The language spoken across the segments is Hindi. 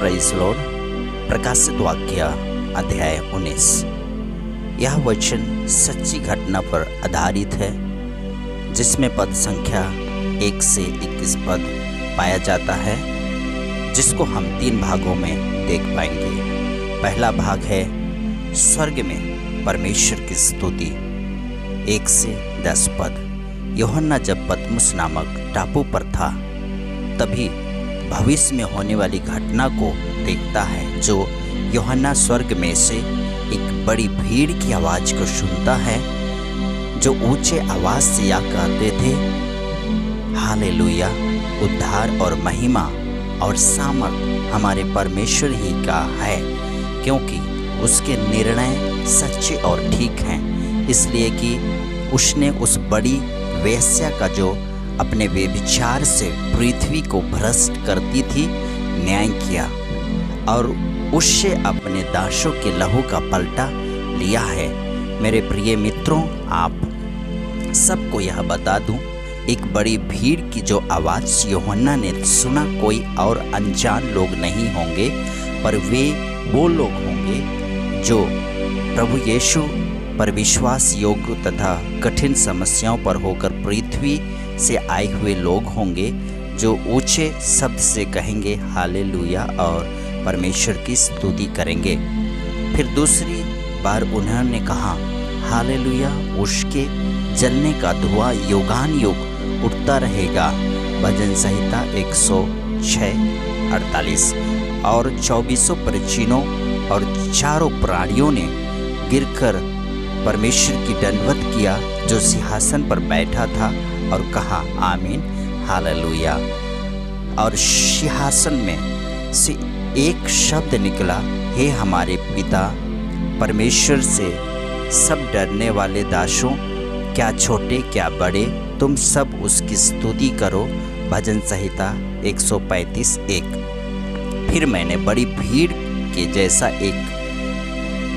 Praise Lord. प्रकाशित वाक्य अध्याय 19। यह वचन सच्ची घटना पर आधारित है, जिसमें पद संख्या 1 से 21 पद पाया जाता है, जिसको हम 3 भागों में देख पाएंगे। पहला भाग है स्वर्ग में परमेश्वर की स्तुति, 1 से 10 पद। यूहन्ना जब पतमुस नामक टापू पर था, तभी भविष्य में होने वाली घटना को देखता है, जो यूहन्ना स्वर्ग में से एक बड़ी भीड़ की आवाज़ को सुनता है, जो ऊंचे आवाज़ से यह कहते थे, हालेलुया, उद्धार और महिमा और सामर्थ हमारे परमेश्वर ही का है, क्योंकि उसके निर्णय सच्चे और ठीक हैं, इसलिए कि उसने उस बड़ी वेश्या का, जो अपने व्यभिचार से पृथ्वी को भ्रष्ट करती थी, न्याय किया और उससे अपने दासों के लहू का पलटा लिया है। मेरे प्रिय मित्रों, आप सबको यह बता दूं, एक बड़ी भीड़ की जो आवाज़ यूहन्ना ने सुना, कोई और अनजान लोग नहीं होंगे, पर वे वो लोग होंगे जो प्रभु यीशु पर विश्वास योग्य तथा कठिन समस्याओं पर होकर पृथ्वी से आए हुए लोग होंगे, जो ऊंचे शब्द से कहेंगे हालेलुया और परमेश्वर की स्तुति करेंगे। फिर दूसरी बार उन्होंने कहा, हालेलुया, उसके जलने का धुआं युगान युग उठता रहेगा। भजन संहिता 106:48। और 24 प्राचीनों और 4 प्राणियों ने गिरकर परमेश्वर की दंडवत किया, जो सिंहासन पर बैठा था, और कहा, आमीन, हालेलुया। और सिंहासन में से एक शब्द निकला, हे हमारे पिता परमेश्वर से सब डरने वाले दासों, क्या छोटे क्या बड़े, तुम सब उसकी स्तुति करो। भजन संहिता 135:1। फिर मैंने बड़ी भीड़ के जैसा एक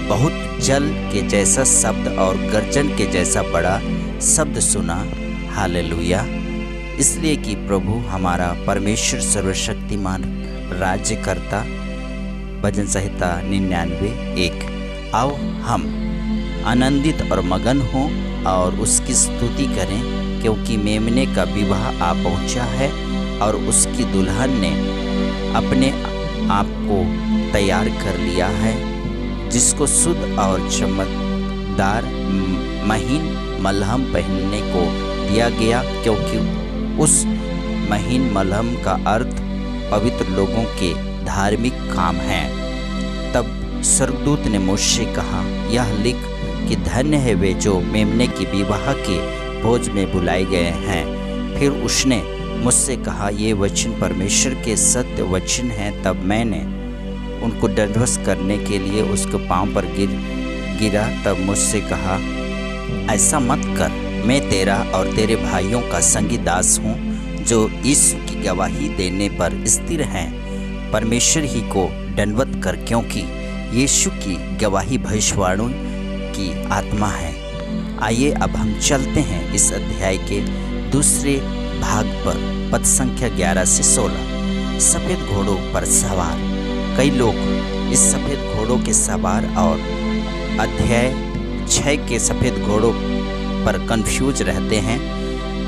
बहुत जल के जैसा शब्द और गर्जन के जैसा बड़ा शब्द सुना, हालेलुया, इसलिए कि प्रभु हमारा परमेश्वर सर्वशक्तिमान राज्य करता। भजन संहिता 99:1। आओ हम आनंदित और मगन हों और उसकी स्तुति करें, क्योंकि मेमने का विवाह आ पहुंचा है और उसकी दुल्हन ने अपने आप को तैयार कर लिया है, जिसको शुद्ध और चमकदार महीन मलहम पहनने को दिया गया, क्योंकि उस महीन मलहम का अर्थ पवित्र लोगों के धार्मिक काम है। तब स्वर्गदूत ने मुझसे कहा, यह लिख कि धन्य है वे जो मेमने की विवाह के भोज में बुलाए गए हैं। फिर उसने मुझसे कहा, ये वचन परमेश्वर के सत्य वचन हैं। तब मैंने उनको दंडवत करने के लिए उसके पांव पर गिरा। तब मुझसे कहा, ऐसा मत कर, मैं तेरा और तेरे भाइयों का संगी दास हूँ, जो यीशु की गवाही देने पर स्थिर हैं। परमेश्वर ही को दंडवत कर, क्योंकि यीशु की गवाही भविष्यवाणियों की आत्मा है। आइए अब हम चलते हैं इस अध्याय के दूसरे भाग पर, पद संख्या 11 से 16। सफ़ेद घोड़ों पर सवार। कई लोग इस सफ़ेद घोड़ों के सवार और अध्याय 6 के सफ़ेद घोड़ों पर कंफ्यूज रहते हैं,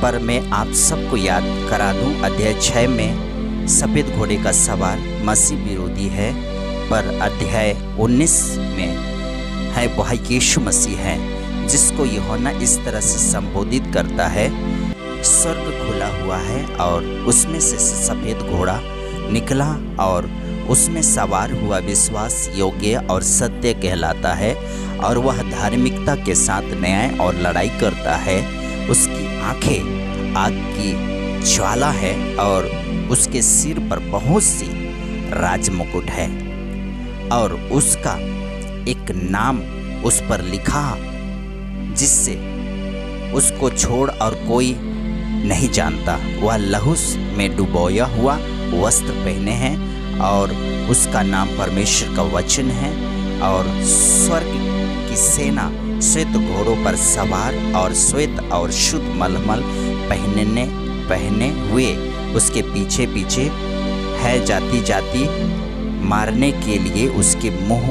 पर मैं आप सबको याद करा दूं, अध्याय 6 में सफ़ेद घोड़े का सवार मसीह विरोधी है, पर अध्याय 19 में है वह यीशु मसीह है, जिसको यूहन्ना इस तरह से संबोधित करता है, स्वर्ग खुला हुआ है और उसमें से सफ़ेद घोड़ा निकला और उसमें सवार हुआ विश्वास योग्य और सत्य कहलाता है, और वह धार्मिकता के साथ न्याय और लड़ाई करता है। उसकी आंखें आग की ज्वाला है और उसके सिर पर बहुत सी राजमुकुट है, और उसका एक नाम उस पर लिखा, जिससे उसको छोड़ और कोई नहीं जानता। वह लहू में डुबोया हुआ वस्त्र पहने हैं और उसका नाम परमेश्वर का वचन है, और स्वर्ग की सेना श्वेत घोड़ों पर सवार और श्वेत और शुद्ध मलमल पहने हुए उसके पीछे पीछे है। जाती जाती मारने के लिए उसके मुंह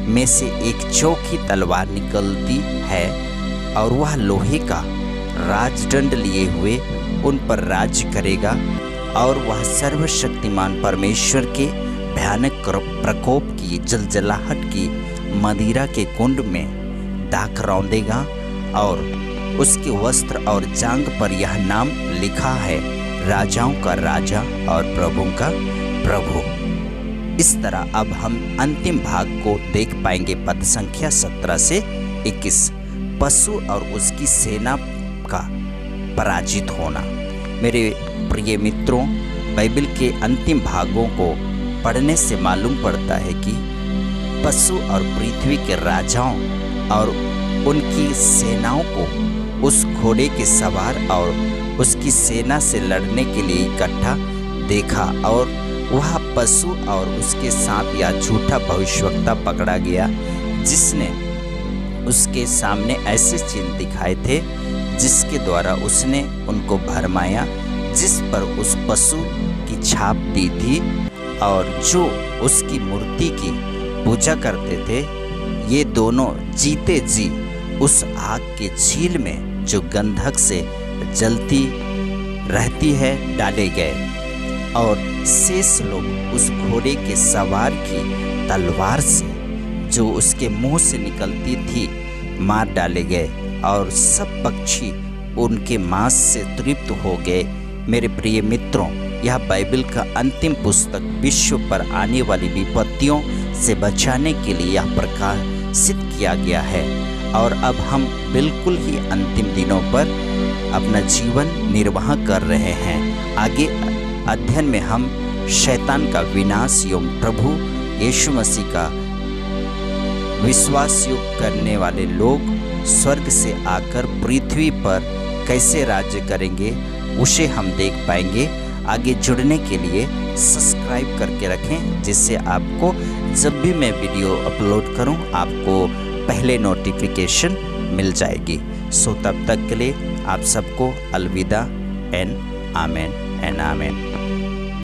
में से एक चौकी तलवार निकलती है और वह लोहे का राजदंड लिए हुए उन पर राज्य करेगा और वह सर्वशक्तिमान परमेश्वर के भयानक प्रकोप की जलजलाहट की मदिरा के कुंड में दाख रौंदेगा और उसके वस्त्र और जांघ पर यह नाम लिखा है, राजाओं का राजा और प्रभुओं का प्रभु। इस तरह अब हम अंतिम भाग को देख पाएंगे, पद संख्या 17 से 21, पशु और उसकी सेना का पराजित होना। मेरे प्रिय मित्रों, बाइबल के अंतिम भागों को पढ़ने से मालूम पड़ता है कि पशु और पृथ्वी के राजाओं और उनकी सेनाओं को उस घोड़े के सवार और उसकी सेना से लड़ने के लिए इकट्ठा देखा और वह पशु और उसके साथ या झूठा भविष्यवक्ता पकड़ा गया, जिसने उसके सामने ऐसे चिन्ह दिखाए थे जिसके द्वारा उसने उनको भरमाया, जिस पर उस पशु की छाप दी थी और जो उसकी मूर्ति की पूजा करते थे, ये दोनों जीते जी उस आग के झील में जो गंधक से जलती रहती है डाले गए और शेष लोग उस घोड़े के सवार की तलवार से जो उसके मुंह से निकलती थी मार डाले गए और सब पक्षी उनके मांस से तृप्त हो गए। मेरे प्रिय मित्रों, यह बाइबल का अंतिम पुस्तक विश्व पर आने वाली विपत्तियों से बचाने के लिए यह प्रकाशित किया गया है और अब हम बिल्कुल ही अंतिम दिनों पर अपना जीवन निर्वाह कर रहे हैं। आगे अध्ययन में हम शैतान का विनाश एवं प्रभु यीशु मसीह का विश्वास योग करने वाले लोग स्वर्ग से आकर पृथ्वी पर कैसे राज्य करेंगे, उसे हम देख पाएंगे। आगे जुड़ने के लिए सब्सक्राइब करके रखें, जिससे आपको जब भी मैं वीडियो अपलोड करूं आपको पहले नोटिफिकेशन मिल जाएगी। सो तब तक के लिए आप सबको अलविदा एंड आमेन एंड आमेन।